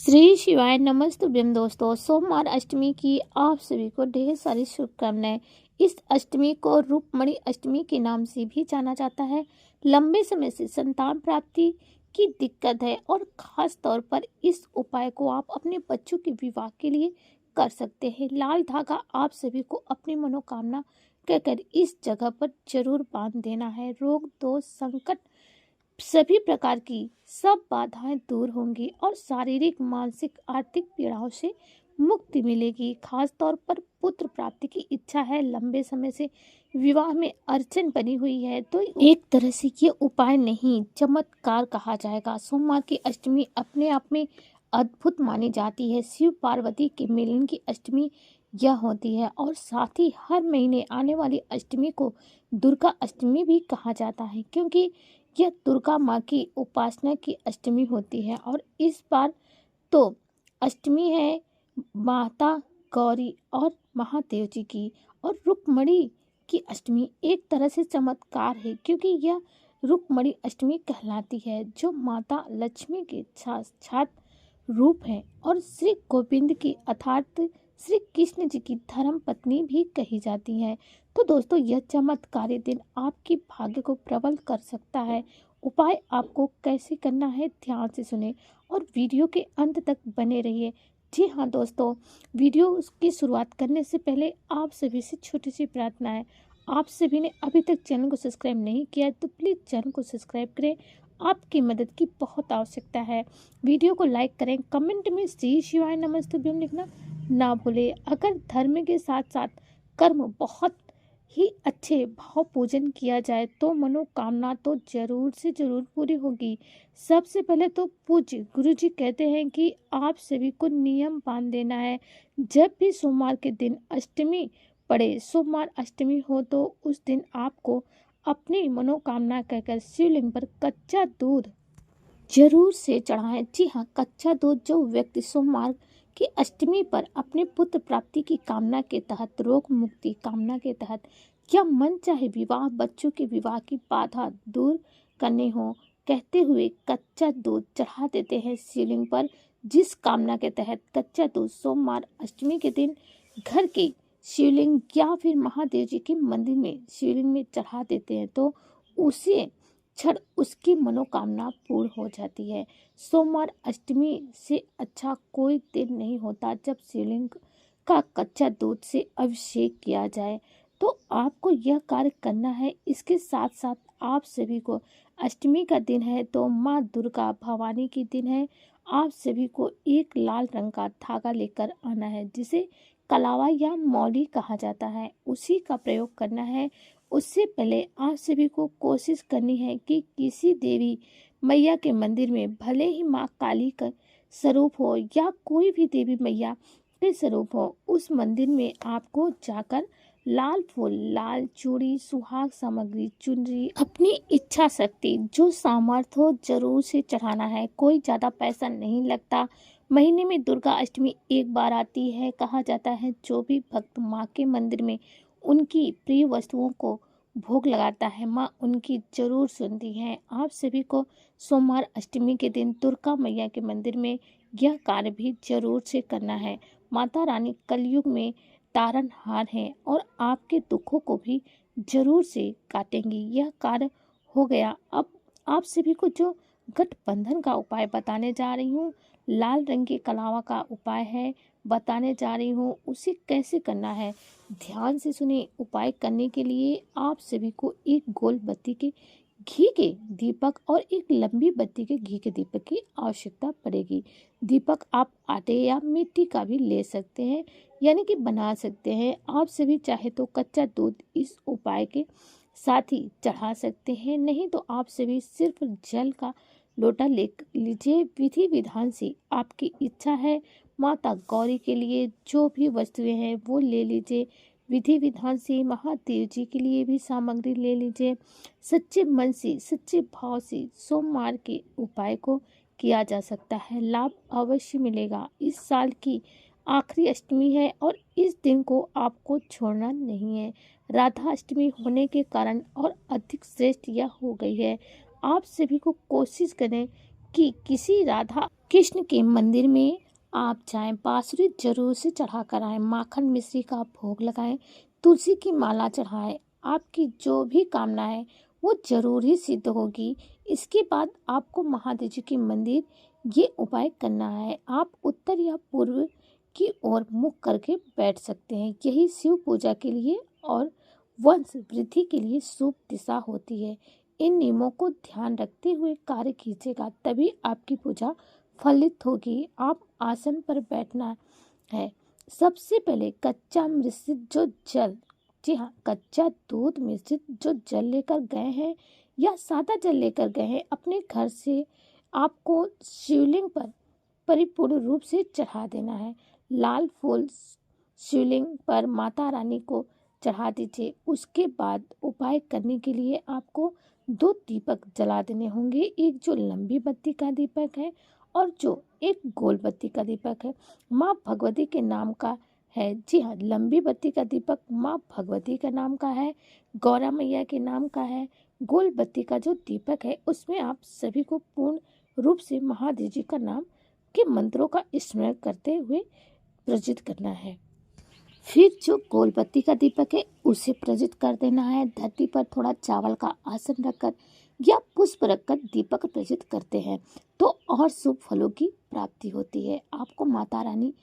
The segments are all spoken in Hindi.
श्री शिवाय नमस्तुभ्यम दोस्तों। सोमवार अष्टमी की आप सभी को ढेर सारी शुभकामनाएं। इस अष्टमी को रूपमणि अष्टमी के नाम से भी जाना जाता है। लंबे समय से संतान प्राप्ति की दिक्कत है और खास तौर पर इस उपाय को आप अपने बच्चों के विवाह के लिए कर सकते हैं। लाल धागा आप सभी को अपनी मनोकामना कहकर इस जगह पर जरूर बांध देना है। रोग दोष संकट सभी प्रकार की सब बाधाएं दूर होंगी और शारीरिक मानसिक आर्थिक पीड़ाओं से मुक्ति मिलेगी। खास तौर पर पुत्र प्राप्ति की इच्छा है, लंबे समय से विवाह में अड़चन बनी हुई है, तो एक तरह से ये उपाय नहीं चमत्कार कहा जाएगा। सोमवार की अष्टमी अपने आप में अद्भुत मानी जाती है। शिव पार्वती के मिलन की अष्टमी यह होती है और साथ ही हर महीने आने वाली अष्टमी को दुर्गा अष्टमी भी कहा जाता है, क्योंकि यह दुर्गा माँ की उपासना की अष्टमी होती है। और इस बार तो अष्टमी है माता गौरी और महादेव जी की, और रुक्मणी की अष्टमी एक तरह से चमत्कार है, क्योंकि यह रुक्मणी अष्टमी कहलाती है, जो माता लक्ष्मी के साक्षात रूप है और श्री गोविंद की अर्थात श्री कृष्ण जी की धर्म पत्नी भी कही जाती है। तो दोस्तों, यह चमत्कारी दिन आपकी भाग्य को प्रबल कर सकता है। उपाय आपको कैसे करना है ध्यान से सुने और वीडियो के अंत तक बने रहिए। जी हाँ दोस्तों, वीडियो की शुरुआत करने से पहले आप सभी से छोटी सी प्रार्थना है। आप सभी ने अभी तक चैनल को सब्सक्राइब नहीं किया है तो प्लीज़ चैनल को सब्सक्राइब करें। आपकी मदद की बहुत आवश्यकता है। वीडियो को लाइक करें, कमेंट में श्री शिवाय नमस्तुभ्यम लिखना ना भूले। अगर धर्म के साथ साथ कर्म बहुत ही अच्छे भाव पूजन किया जाए तो मनोकामना तो जरूर से जरूर पूरी होगी। सबसे पहले तो पूज्य गुरु जी कहते हैं कि आप सभी को नियम बांध देना है। जब भी सोमवार के दिन अष्टमी पड़े, सोमवार अष्टमी हो, तो उस दिन आपको अपनी मनोकामना कहकर शिवलिंग पर कच्चा दूध जरूर से चढ़ाएं। जी हाँ, कच्चा दूध जो व्यक्ति सोमवार की अष्टमी पर अपने पुत्र प्राप्ति की कामना के तहत, रोग मुक्ति कामना के तहत या मन चाहे विवाह, बच्चों के विवाह की बाधा दूर करने हो कहते हुए कच्चा दूध चढ़ा देते हैं शिवलिंग पर, जिस कामना के तहत कच्चा दूध सोमवार अष्टमी के दिन घर के शिवलिंग या फिर महादेव जी के मंदिर में शिवलिंग में चढ़ा देते हैं, तो उसे क्षण उसकी मनोकामना पूर्ण हो जाती है। सोमवार अष्टमी से अच्छा कोई दिन नहीं होता जब शिवलिंग का कच्चा दूध से अभिषेक किया जाए। तो आपको यह कार्य करना है। इसके साथ साथ आप सभी को अष्टमी का दिन है तो माँ दुर्गा भवानी की दिन है। आप सभी को एक लाल रंग का धागा लेकर आना है, जिसे कलावा या मौली कहा जाता है, उसी का प्रयोग करना है। उससे पहले आप सभी को कोशिश करनी है कि किसी देवी मैया के मंदिर में, भले ही माँ काली का स्वरूप हो या कोई भी देवी मैया के स्वरूप हो, उस मंदिर में आपको जाकर लाल फूल, लाल चूड़ी, सुहाग सामग्री, चुनरी, अपनी इच्छा शक्ति जो सामर्थ्य हो जरूर से चढ़ाना है। कोई ज़्यादा पैसा नहीं लगता। महीने में दुर्गा अष्टमी एक बार आती है। कहा जाता है जो भी भक्त माँ के मंदिर में उनकी प्रिय वस्तुओं को भोग लगाता है, माँ उनकी जरूर सुनती है। आप सभी को सोमवार अष्टमी के दिन दुर्गा मैया के मंदिर में यह कार्य भी जरूर से करना है। माता रानी कलयुग में तारनहार हैं और आपके दुखों को भी जरूर से काटेंगी। यह कार्य हो गया। अब आप सभी को जो गठबंधन का उपाय बताने जा रही हूँ, लाल रंग के कलावा का उपाय है बताने जा रही हूँ, उसे कैसे करना है ध्यान से सुने। उपाय करने के लिए आप सभी को एक गोल बत्ती के घी के दीपक और एक लंबी बत्ती के घी के दीपक की आवश्यकता पड़ेगी। दीपक आप आटे या मिट्टी का भी ले सकते हैं, यानी कि बना सकते हैं। आप सभी चाहे तो कच्चा दूध इस उपाय के साथ ही चढ़ा सकते हैं, नहीं तो आप सभी सिर्फ जल का लोटा ले लीजिए। विधि विधान से आपकी इच्छा है माता गौरी के लिए जो भी वस्तुएं हैं वो ले लीजिए। विधि विधान से महादेव जी के लिए भी सामग्री ले लीजिए। सच्चे मन से, सच्चे भाव से सोमवार के उपाय को किया जा सकता है, लाभ अवश्य मिलेगा। इस साल की आखिरी अष्टमी है और इस दिन को आपको छोड़ना नहीं है। राधा अष्टमी होने के कारण और अधिक श्रेष्ठ यह हो गई है। आप सभी को कोशिश करें कि किसी राधा कृष्ण के मंदिर में आप जाएं, बांसुरी जरूर से चढ़ा कर आएं, माखन मिश्री का भोग लगाएं, तुलसी की माला चढ़ाएं। आपकी जो भी कामना है वो जरूर ही सिद्ध होगी। इसके बाद आपको महादेव जी के मंदिर ये उपाय करना है। आप उत्तर या पूर्व की ओर मुख करके बैठ सकते हैं। यही शिव पूजा के लिए और वंश वृद्धि के लिए शुभ दिशा होती है। इन नियमों को ध्यान रखते हुए कार्य कीजिएगा, तभी आपकी पूजा फलित होगी। आप आसन पर बैठना है। सबसे पहले कच्चा मिश्रित जो जल, जी हाँ, कच्चा दूध मिश्रित जो जल लेकर गए हैं या सादा जल लेकर गए हैं अपने घर से, आपको शिवलिंग पर परिपूर्ण रूप से चढ़ा देना है। लाल फूल शिवलिंग पर माता रानी को चढ़ा दीजिए। उसके बाद उपाय करने के लिए आपको 2 दीपक जला देने होंगे। एक जो लंबी बत्ती का दीपक है और जो एक गोल बत्ती का दीपक है, माँ भगवती के नाम का है। जी हाँ, लंबी बत्ती का दीपक माँ भगवती का नाम का है, गौरा मैया के नाम का है। गोल बत्ती का जो दीपक है उसमें आप सभी को पूर्ण रूप से महादेव जी का नाम के मंत्रों का स्मरण करते हुए प्रज्वलित करना है। फिर जो गोल बत्ती का दीपक है उसे प्रज्वलित कर देना है। धरती पर थोड़ा चावल का आसन रखकर या पुष्प रखकर दीपक प्रज्वलित करते हैं तो और शुभ फलों की प्राप्ति होती है। आपको माता रानी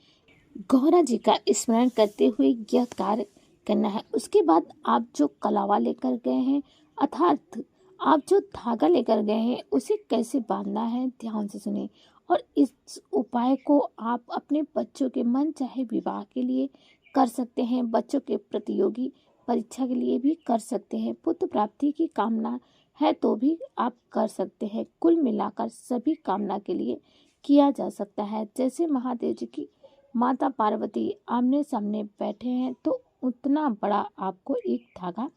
गौरा जी का स्मरण करते हुए यह कार्य करना है। उसके बाद आप जो कलावा लेकर गए हैं अर्थात आप जो धागा लेकर गए हैं उसे कैसे बांधना है ध्यान से सुने। और इस उपाय को आप अपने बच्चों के मन चाहे विवाह के लिए कर सकते हैं, बच्चों के प्रतियोगी परीक्षा के लिए भी कर सकते हैं, पुत्र प्राप्ति की कामना है तो भी आप कर सकते हैं। कुल मिलाकर सभी कामना के लिए किया जा सकता है। जैसे महादेव जी की माता पार्वती आमने सामने बैठे हैं तो उतना बड़ा आपको एक धागा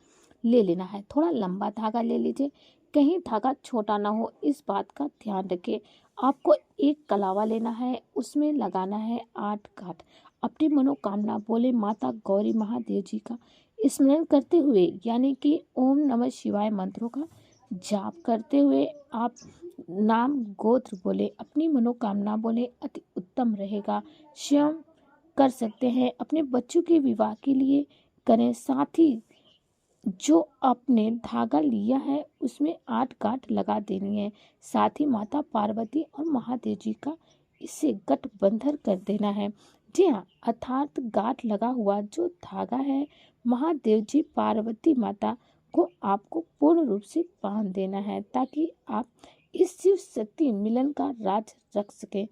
ले लेना है। थोड़ा लंबा धागा ले लीजिए, कहीं धागा छोटा ना हो, इस बात का ध्यान रखिए। आपको एक कलावा लेना है, उसमें लगाना है 8 गांठ। अपनी मनोकामना बोले माता गौरी महादेव जी का स्मरण करते हुए यानी कि ओम नमः शिवाय मंत्रों का जाप करते हुए आप नाम गोत्र बोले, अपनी मनोकामना बोले, अति उत्तम रहेगा। स्वयं कर सकते हैं, अपने बच्चों के विवाह के लिए करें। साथ ही जो आपने धागा लिया है उसमें 8 गांठ लगा देनी है। साथ ही माता पार्वती और महादेव जी का इससे गठबंधन कर देना है। जी हाँ, अर्थात गांठ लगा हुआ जो धागा है महादेव जी पार्वती माता को आपको पूर्ण रूप से बांध देना है ताकि आप इस शिव शक्ति मिलन का राज रख सके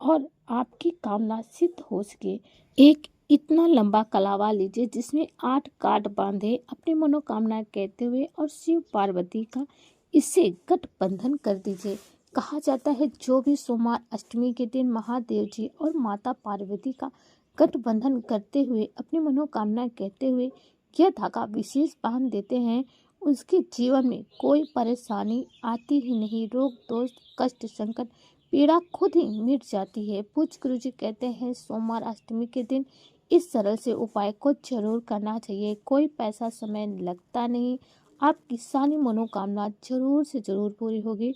और आपकी कामना सिद्ध हो सके। एक इतना लंबा कलावा लीजिए जिसमें 8 गांठ बांधे, अपनी मनोकामना कहते हुए और शिव पार्वती का इससे गठबंधन कर दीजिए। कहा जाता है जो भी सोमवार अष्टमी के दिन महादेव जी और माता पार्वती का गठबंधन करते हुए अपनी मनोकामना कहते हुए यह धागा विशेष बांध देते हैं उसके जीवन में कोई परेशानी आती ही नहीं। रोग दोष कष्ट संकट पीड़ा खुद ही मिट जाती है। पूज्य गुरु जी कहते हैं सोमवार अष्टमी के दिन इस सरल से उपाय को जरूर करना चाहिए। कोई पैसा समय लगता नहीं, आपकी सारी मनोकामना जरूर से जरूर पूरी होगी।